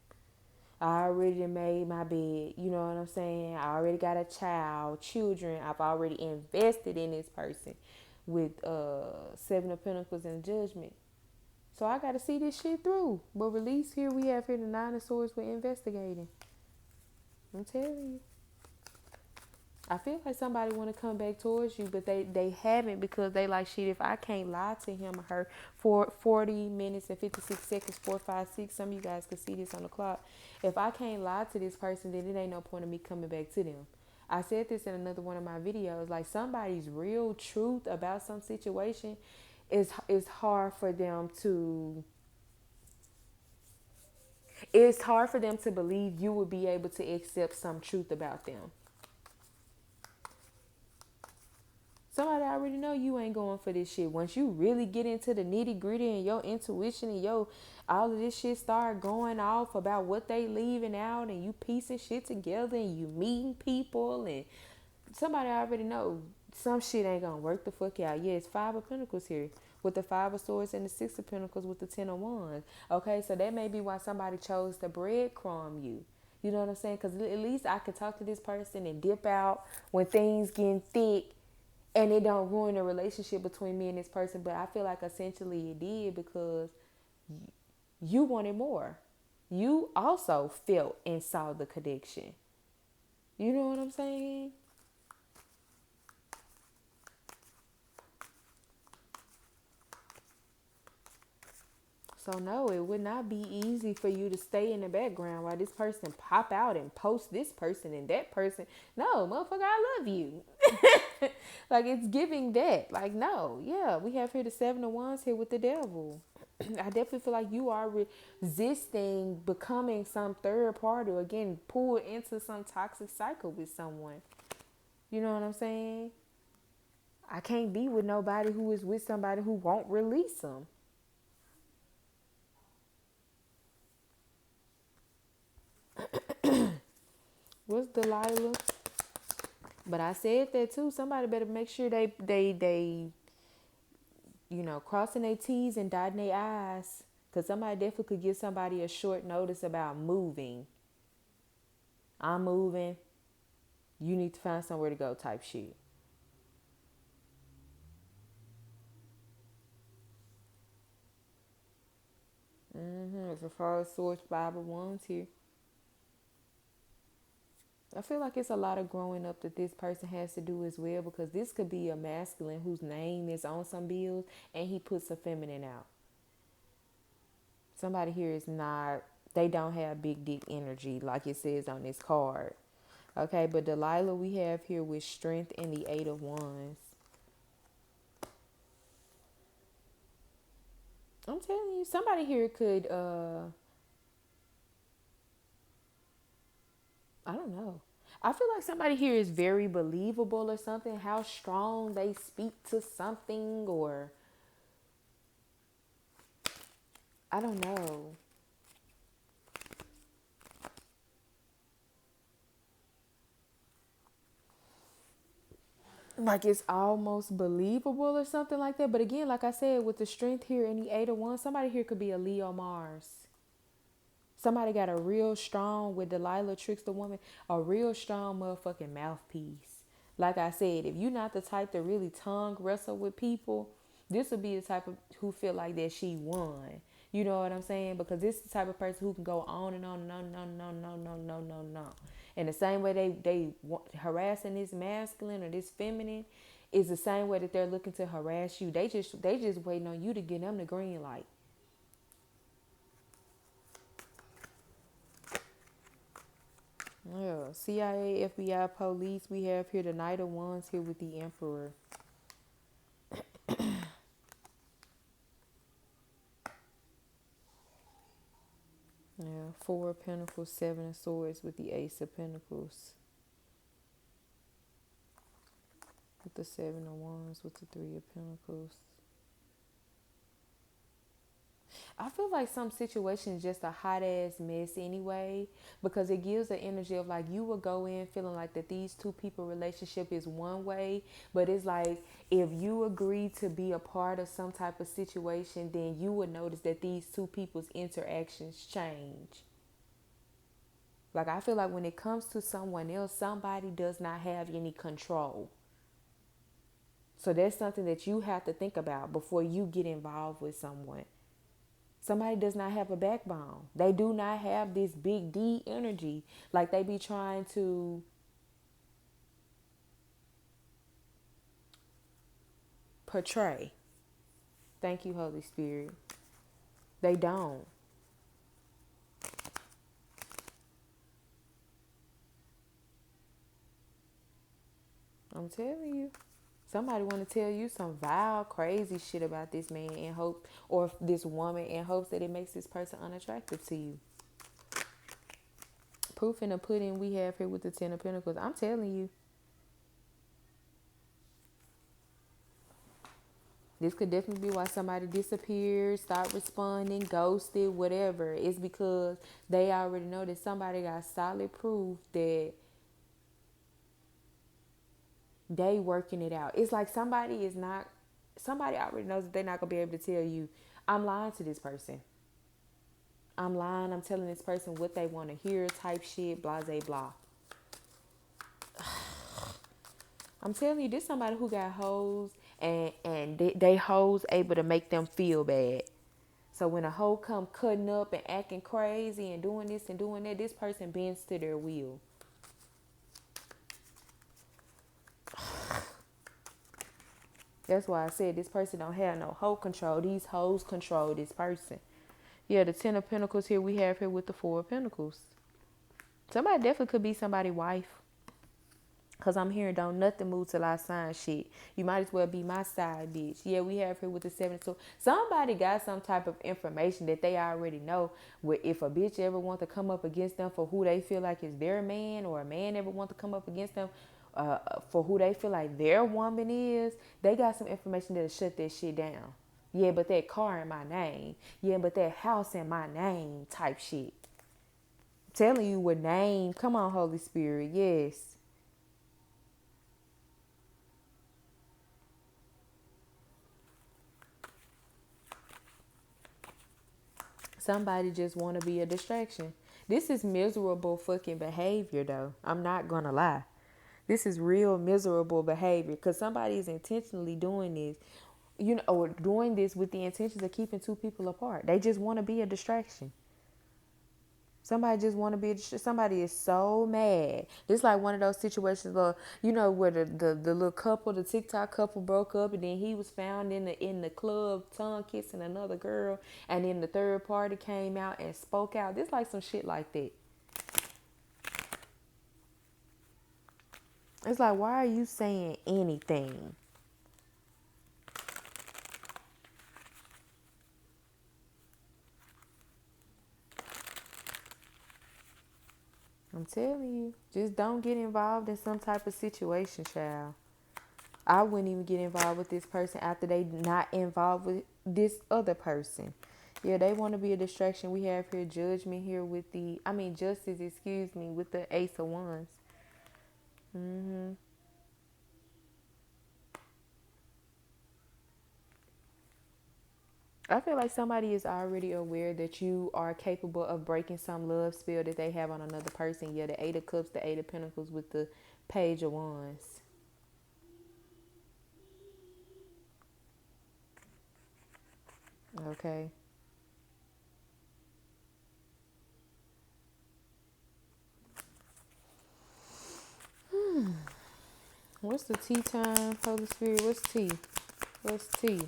I already made my bed. You know what I'm saying? I already got a child, children. I've already invested in this person with Seven of Pentacles and Judgment. So I got to see this shit through. But release here, we have here the Nine of Swords. We're investigating. I'm telling you. I feel like somebody want to come back towards you, but they haven't, because they like, shit, if I can't lie to him or her for 40 minutes and 56 seconds, 4, 5, 6, some of you guys can see this on the clock. If I can't lie to this person, then it ain't no point in me coming back to them. I said this in another one of my videos. Like, somebody's real truth about some situation is hard for them to... It's hard for them to believe you would be able to accept some truth about them. Somebody already know you ain't going for this shit. Once you really get into the nitty gritty and your intuition and all of this shit start going off about what they leaving out, and you piecing shit together and you meeting people, and somebody already know some shit ain't gonna work the fuck out. Yeah, it's Five of Pentacles here with the Five of Swords and the Six of Pentacles with the Ten of Wands. Okay, so that may be why somebody chose to breadcrumb you. You know what I'm saying? Because at least I could talk to this person and dip out when things getting thick, and it don't ruin the relationship between me and this person. But I feel like essentially it did, because you wanted more. You also felt and saw the connection. You know what I'm saying? So no, it would not be easy for you to stay in the background while this person pop out and post this person and that person. No, motherfucker, I love you. Like, it's giving that. Like, no, yeah, we have here the Seven of Wands here with the Devil. I definitely feel like you are resisting becoming some third party, or again, pulled into some toxic cycle with someone. You know what I'm saying? I can't be with nobody who is with somebody who won't release them. What's Delilah? But I said that too. Somebody better make sure they crossing their T's and dotting their I's. Because somebody definitely could give somebody a short notice about moving. I'm moving. You need to find somewhere to go type shit. As far as Swords, Five of Wands here. I feel like it's a lot of growing up that this person has to do as well, because this could be a masculine whose name is on some bills and he puts a feminine out. Somebody here is not, they don't have big dick energy like it says on this card. Okay, but Delilah we have here with Strength and the Eight of Wands. I'm telling you, somebody here could, I don't know. I feel like somebody here is very believable or something. How strong they speak to something, or I don't know. Like, it's almost believable or something like that. But again, like I said, with the Strength here and the Eight of Wands, somebody here could be a Leo Mars. Somebody got a real strong, with Delilah tricks the woman, a real strong motherfucking mouthpiece. Like I said, if you're not the type to really tongue wrestle with people, this would be the type of who feel like that she won. You know what I'm saying? Because this is the type of person who can go on and on and on and on and on and on and on and on and on and on. And the same way they harassing this masculine or this feminine is the same way that they're looking to harass you. They just waiting on you to get them the green light. CIA, FBI, police. We have here the Knight of Wands here with the Emperor. Yeah, Four of Pentacles, Seven of Swords with the Ace of Pentacles. With the Seven of Wands with the Three of Pentacles. I feel like some situations just a hot ass mess anyway, because it gives the energy of like you will go in feeling like that these two people relationship is one way, but it's like if you agree to be a part of some type of situation, then you would notice that these two people's interactions change. Like I feel like when it comes to someone else, somebody does not have any control. So that's something that you have to think about before you get involved with someone. Somebody does not have a backbone. They do not have this big D energy like they be trying to portray. Thank you, Holy Spirit. They don't. I'm telling you. Somebody want to tell you some vile, crazy shit about this man in hope, or this woman in hopes that it makes this person unattractive to you. Proof in the pudding we have here with the Ten of Pentacles. I'm telling you. This could definitely be why somebody disappeared, stopped responding, ghosted, whatever. It's because they already know that somebody got solid proof that they working it out. It's like somebody already knows that they're not going to be able to tell you, I'm lying to this person. I'm lying. I'm telling this person what they want to hear type shit, blah, blah, blah. I'm telling you, this somebody who got hoes and they hoes able to make them feel bad. So when a hoe come cutting up and acting crazy and doing this and doing that, this person bends to their will. That's why I said this person don't have no hoe control. These hoes control this person. Yeah, the Ten of Pentacles here we have here with the Four of Pentacles. Somebody definitely could be somebody's wife. Because I'm hearing don't nothing move till I sign shit. You might as well be my side bitch. Yeah, we have here with the 7 2. Somebody got some type of information that they already know. Where if a bitch ever want to come up against them for who they feel like is their man, or a man ever want to come up against them for who they feel like their woman is, they got some information that'll shut that shit down. Yeah, but that car in my name. Yeah, but that house in my name type shit. I'm telling you what name. Come on, Holy Spirit. Yes. Somebody just want to be a distraction. This is miserable fucking behavior, though. I'm not going to lie. This is real miserable behavior because somebody is intentionally doing this, or doing this with the intentions of keeping two people apart. They just want to be a distraction. Somebody just want to be, somebody is so mad. It's like one of those situations, where the little couple, the TikTok couple broke up, and then he was found in the club tongue kissing another girl, and then the third party came out and spoke out. This like some shit like that. It's like, why are you saying anything? I'm telling you, just don't get involved in some type of situation, child. I wouldn't even get involved with this person after they not involved with this other person. Yeah, they want to be a distraction. We have here judgment here with justice, with the Ace of Wands. I feel like somebody is already aware that you are capable of breaking some love spell that they have on another person. Yeah, the Eight of Cups, the Eight of Pentacles with the Page of Wands. Okay. What's the tea time, Holy Spirit? What's tea? What's tea?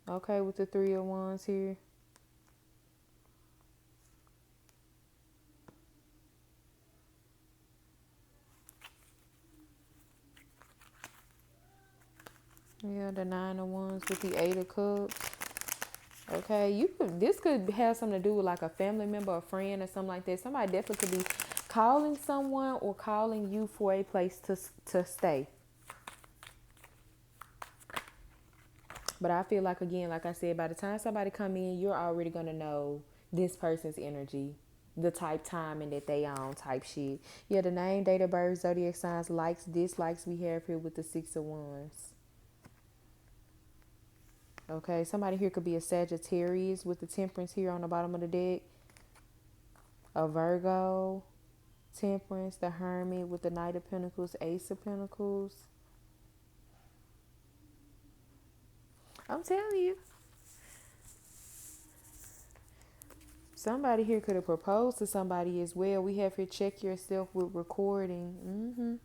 Okay, with the Three of Wands here. The Nine of Wands with the Eight of Cups. Okay, this could have something to do with like a family member, a friend, or something like that. Somebody definitely could be calling someone or calling you for a place to stay. But I feel like, again, like I said, by the time somebody come in, you're already going to know this person's energy, the type timing that they on, type shit. Yeah, the name, date of birth, zodiac signs, likes, dislikes we have here with the Six of Wands. Okay, somebody here could be a Sagittarius with the Temperance here on the bottom of the deck. A Virgo, Temperance, the Hermit with the Knight of Pentacles, Ace of Pentacles. I'm telling you. Somebody here could have proposed to somebody as well. We have here, check yourself with recording.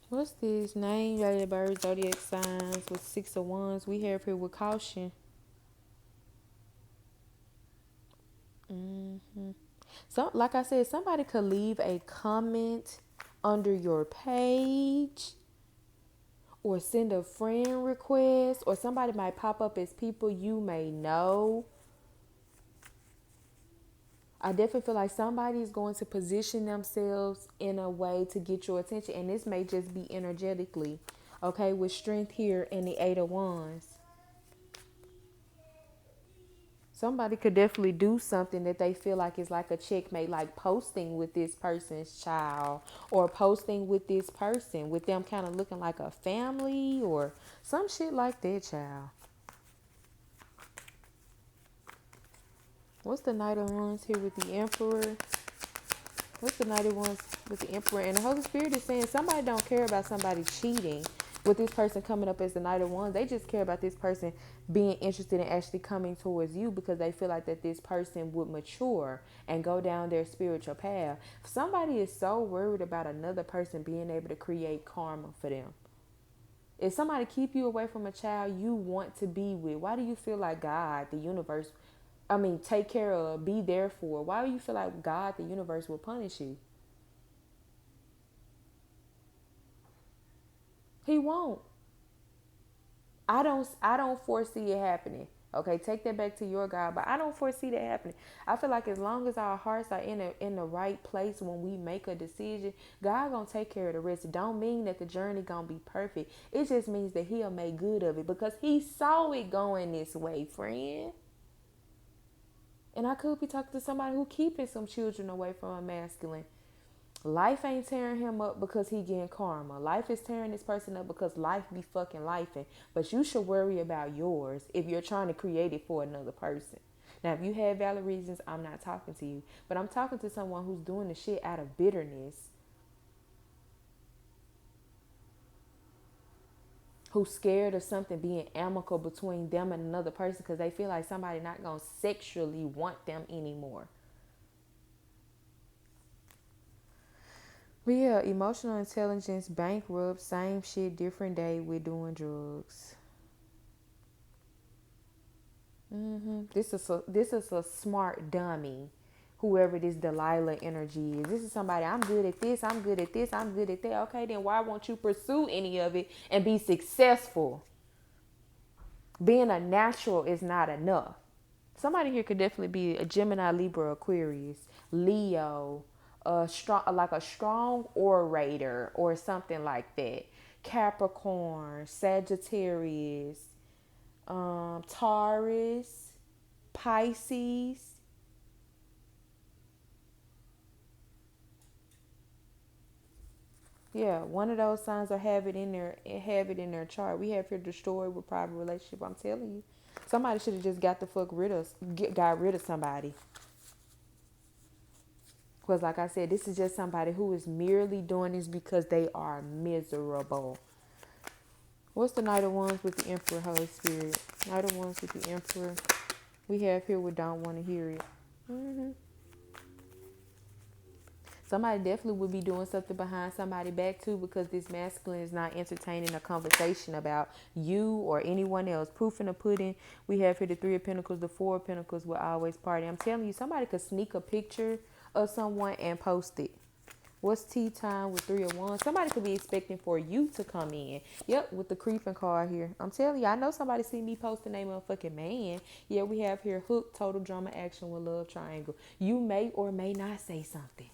What's this? Name, date of birth, zodiac signs with Six of Wands. We have here with caution. So, like I said, somebody could leave a comment under your page or send a friend request, or somebody might pop up as people you may know. I definitely feel like somebody is going to position themselves in a way to get your attention. And this may just be energetically. Okay, with strength here in the Eight of Wands. Somebody could definitely do something that they feel like is like a checkmate, like posting with this person's child or posting with this person, with them kind of looking like a family or some shit like that, child. What's the Knight of Wands here with the Emperor? What's the Knight of Wands with the Emperor? And the Holy Spirit is saying somebody don't care about somebody cheating with this person coming up as the Knight of Wands. They just care about this person being interested in actually coming towards you because they feel like that this person would mature and go down their spiritual path. Somebody is so worried about another person being able to create karma for them. If somebody keep you away from a child you want to be with, why do you feel like God, the universe, take care of, be there for? Why do you feel like God, the universe, will punish you? He won't. I don't foresee it happening. Okay, take that back to your God, but I don't foresee that happening. I feel like as long as our hearts are in the right place when we make a decision, God gonna take care of the rest. It don't mean that the journey gonna be perfect. It just means that He'll make good of it because He saw it going this way, friend. And I could be talking to somebody who keeping some children away from a masculine. Life ain't tearing him up because he getting karma. Life is tearing this person up because life be fucking lifing. But you should worry about yours if you're trying to create it for another person. Now, if you have valid reasons, I'm not talking to you. But I'm talking to someone who's doing the shit out of bitterness. Who's scared of something being amicable between them and another person because they feel like somebody not going to sexually want them anymore. But yeah, emotional intelligence, bankrupt, same shit, different day, we're doing drugs. This is a smart dummy. Whoever this Delilah energy is. This is somebody, I'm good at this, I'm good at this, I'm good at that. Okay, then why won't you pursue any of it and be successful? Being a natural is not enough. Somebody here could definitely be a Gemini, Libra, Aquarius, Leo, a strong orator or something like that. Capricorn, Sagittarius, Taurus, Pisces. Yeah, one of those signs will have it in their chart. We have here destroyed with private relationship. I'm telling you, somebody should have just got rid of somebody. Because like I said, this is just somebody who is merely doing this because they are miserable. What's the Knight of Wands with the Emperor, Holy Spirit? Knight of Wands with the Emperor. We have here we don't want to hear it. Somebody definitely would be doing something behind somebody's back too because this masculine is not entertaining a conversation about you or anyone else. Proof in the pudding. We have here the Three of Pentacles, the Four of Pentacles will always party. I'm telling you, somebody could sneak a picture of someone and post it. What's tea time with 3 of Wands? Somebody could be expecting for you to come in. Yep, with the creeping card here. I'm telling you, I know somebody see me post the name of a fucking man. Yeah, we have here hook, total drama, action with love triangle. You may or may not say something.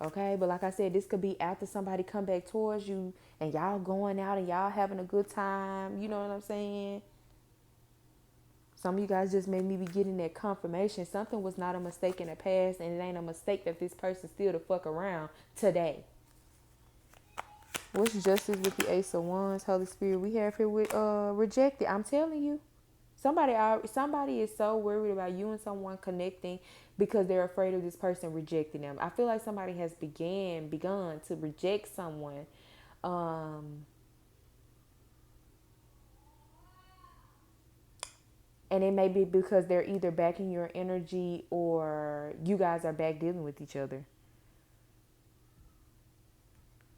Okay, but like I said, this could be after somebody come back towards you and y'all going out and y'all having a good time. You know what I'm saying? Some of you guys just made me be getting that confirmation. Something was not a mistake in the past, and it ain't a mistake that this person still the fuck around today. What's justice with the Ace of Wands, Holy Spirit? We have here with rejected. I'm telling you. Somebody is so worried about you and someone connecting because they're afraid of this person rejecting them. I feel like somebody has begun to reject someone. And it may be because they're either backing your energy or you guys are back dealing with each other.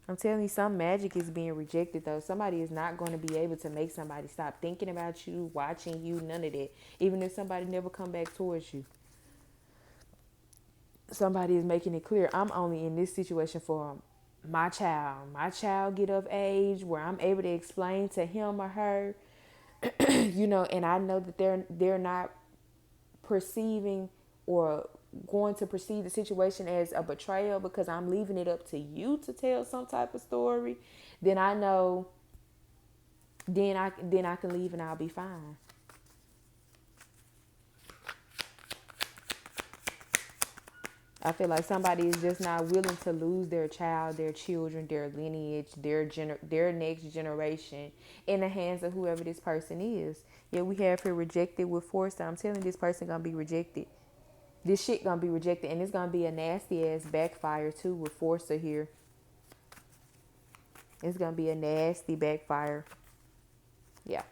I'm telling you, some magic is being rejected though. Somebody is not going to be able to make somebody stop thinking about you, watching you, none of that. Even if somebody never come back towards you. Somebody is making it clear, I'm only in this situation for my child. My child get of age where I'm able to explain to him or her, and I know that they're not perceiving or going to perceive the situation as a betrayal because I'm leaving it up to you to tell some type of story, then I know then I can leave and I'll be fine. I feel like somebody is just not willing to lose their child, their children, their lineage, their next generation in the hands of whoever this person is. Yeah, we have here rejected with force. I'm telling you, this person gonna be rejected. This shit gonna be rejected, and it's gonna be a nasty ass backfire too with Forza here. It's gonna be a nasty backfire. Yeah.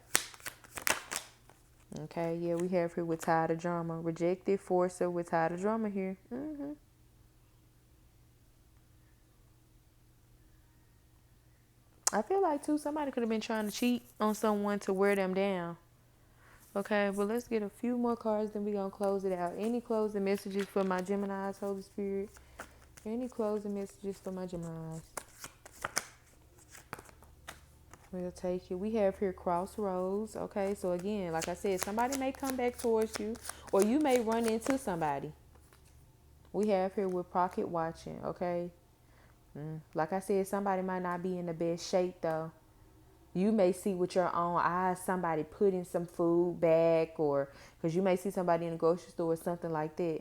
Okay, yeah, we have here with tired of drama. Rejected Forza with tired of drama here. I feel like too somebody could have been trying to cheat on someone to wear them down. Okay, well let's get a few more cards, then we gonna close it out. Any closing messages for my Geminis, Holy Spirit? Any closing messages for my Geminis? We'll take it. We have here crossroads. Okay, so again, like I said, somebody may come back towards you or you may run into somebody. We have here with pocket watching. Okay, like I said, somebody might not be in the best shape though. You may see with your own eyes somebody putting some food back, or because you may see somebody in the grocery store or something like that.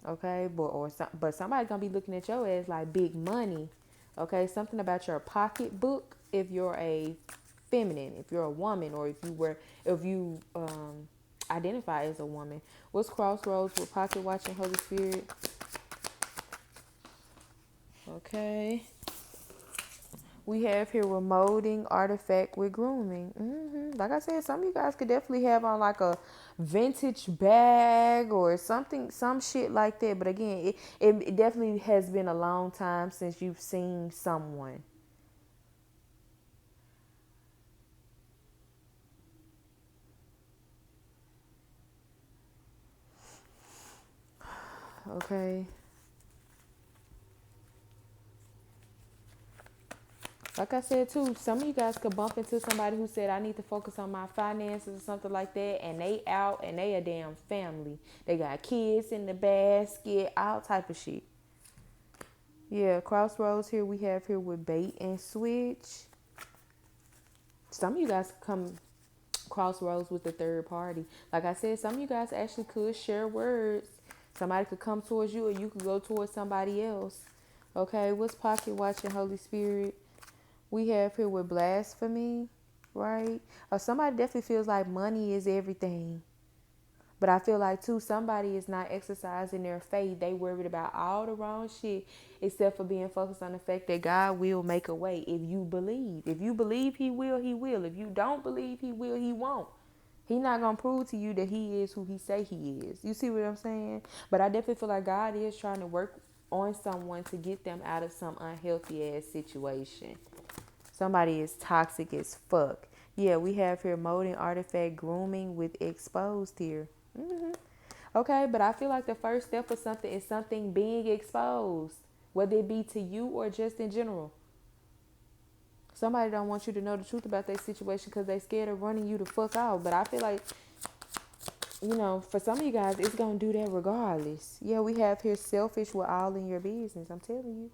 Okay, but somebody gonna be looking at your ass like big money. Okay, something about your pocketbook if you're a feminine, if you're a woman, or if you identify as a woman. What's crossroads with pocket watching, Holy Spirit? Okay. We have here remoting artifact with grooming. Like I said, some of you guys could definitely have on like a vintage bag or something, some shit like that. But again, it definitely has been a long time since you've seen someone. Okay. Like I said too, some of you guys could bump into somebody who said, I need to focus on my finances or something like that. And they out and they a damn family. They got kids in the basket, all type of shit. Yeah, crossroads here we have here with bait and switch. Some of you guys come crossroads with the third party. Like I said, some of you guys actually could share words. Somebody could come towards you or you could go towards somebody else. Okay, what's pocket watching, Holy Spirit? We have here with blasphemy, right? Or somebody definitely feels like money is everything. But I feel like too, somebody is not exercising their faith. They worried about all the wrong shit except for being focused on the fact that God will make a way if you believe. If you believe he will, he will. If you don't believe he will, he won't. He not going to prove to you that he is who he say he is. You see what I'm saying? But I definitely feel like God is trying to work on someone to get them out of some unhealthy ass situation. Somebody is toxic as fuck. Yeah, we have here molding artifact grooming with exposed here. Okay, but I feel like the first step of something is something being exposed, whether it be to you or just in general. Somebody don't want you to know the truth about their situation because they scared of running you the fuck out. But I feel like, for some of you guys, it's going to do that regardless. Yeah, we have here selfish with all in your business. I'm telling you.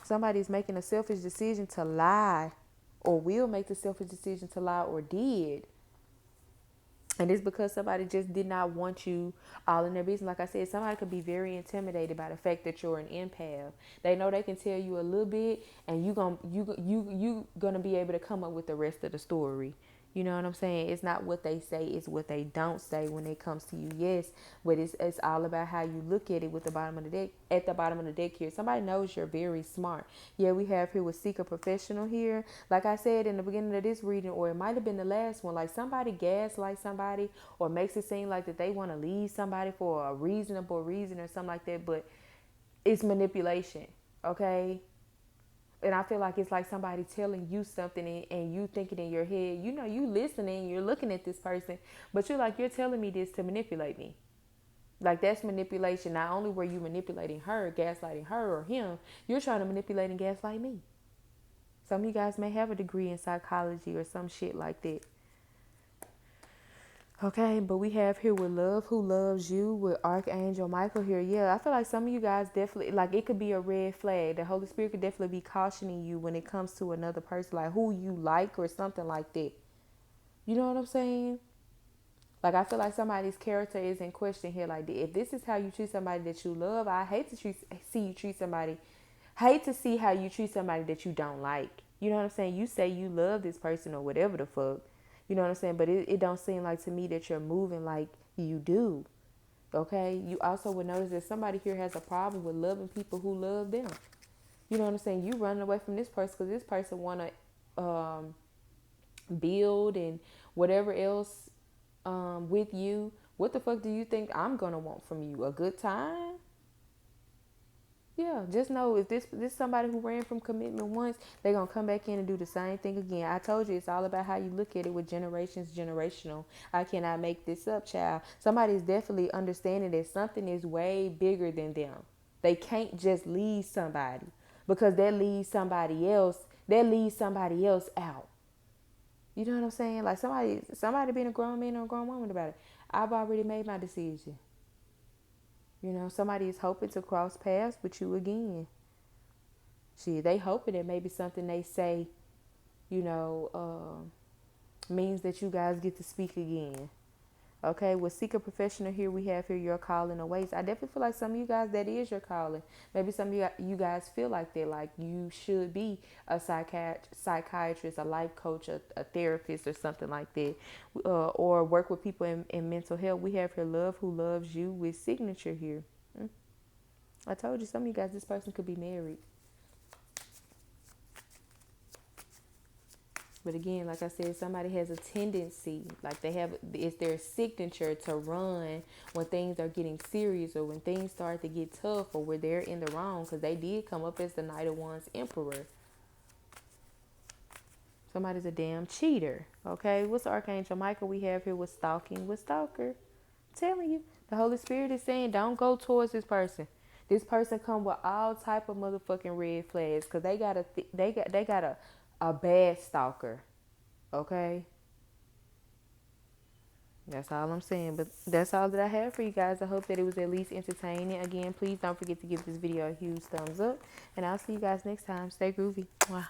Somebody's making a selfish decision to lie, or will make the selfish decision to lie, or did. And it's because somebody just did not want you all in their business. Like I said, somebody could be very intimidated by the fact that you're an empath. They know they can tell you a little bit, and you gonna be able to come up with the rest of the story. You know what I'm saying? It's not what they say, it's what they don't say when it comes to you. Yes, but it's all about how you look at it with the bottom of the deck. At the bottom of the deck here, somebody knows you're very smart. Yeah, we have here with Seeker Professional here. Like I said in the beginning of this reading, or it might have been the last one, like somebody gaslights somebody or makes it seem like that they want to leave somebody for a reasonable reason or something like that, but it's manipulation, okay? And I feel like it's like somebody telling you something, and you thinking in your head, you listening, you're looking at this person, but you're telling me this to manipulate me. Like, that's manipulation. Not only were you manipulating her, gaslighting her or him, you're trying to manipulate and gaslight me. Some of you guys may have a degree in psychology or some shit like that. Okay, but we have here with Love Who Loves You with Archangel Michael here. Yeah, I feel like some of you guys definitely, like, it could be a red flag. The Holy Spirit could definitely be cautioning you when it comes to another person, like who you like or something like that. You know what I'm saying? Like, I feel like somebody's character is in question here. Like, if this is how you treat somebody that you love, I hate to see you treat somebody. Hate to see how you treat somebody that you don't like. You know what I'm saying? You say you love this person or whatever the fuck. You know what I'm saying? But it don't seem like to me that you're moving like you do. Okay? You also would notice that somebody here has a problem with loving people who love them. You know what I'm saying? You running away from this person because this person want to build and whatever else with you. What the fuck do you think I'm going to want from you? A good time? Yeah, just know if this somebody who ran from commitment once, they're going to come back in and do the same thing again. I told you it's all about how you look at it with generations, generational. I cannot make this up, child. Somebody is definitely understanding that something is way bigger than them. They can't just leave somebody because that leaves somebody else out. You know what I'm saying? Like somebody being a grown man or a grown woman about it. I've already made my decision. Somebody is hoping to cross paths with you again. Shit, they hoping that maybe something they say, means that you guys get to speak again. Okay, with Seeker Professional here, we have here your calling awaits. I definitely feel like some of you guys, that is your calling. Maybe some of you guys feel like that, like you should be a psychiatrist, a life coach, a therapist, or something like that, or work with people in mental health. We have here Love Who Loves You with signature here. I told you, some of you guys, this person could be married. But again, like I said, somebody has a tendency, like it's their signature to run when things are getting serious or when things start to get tough or where they're in the wrong, because they did come up as the Knight of Wands Emperor. Somebody's a damn cheater. Okay, what's Archangel Michael we have here with stalking with stalker? I'm telling you, the Holy Spirit is saying don't go towards this person. This person come with all type of motherfucking red flags because they got a bad stalker. Okay, that's all I'm saying. But that's all that I have for you guys. I hope that it was at least entertaining. Again, please don't forget to give this video a huge thumbs up, and I'll see you guys next time. Stay groovy. Mwah.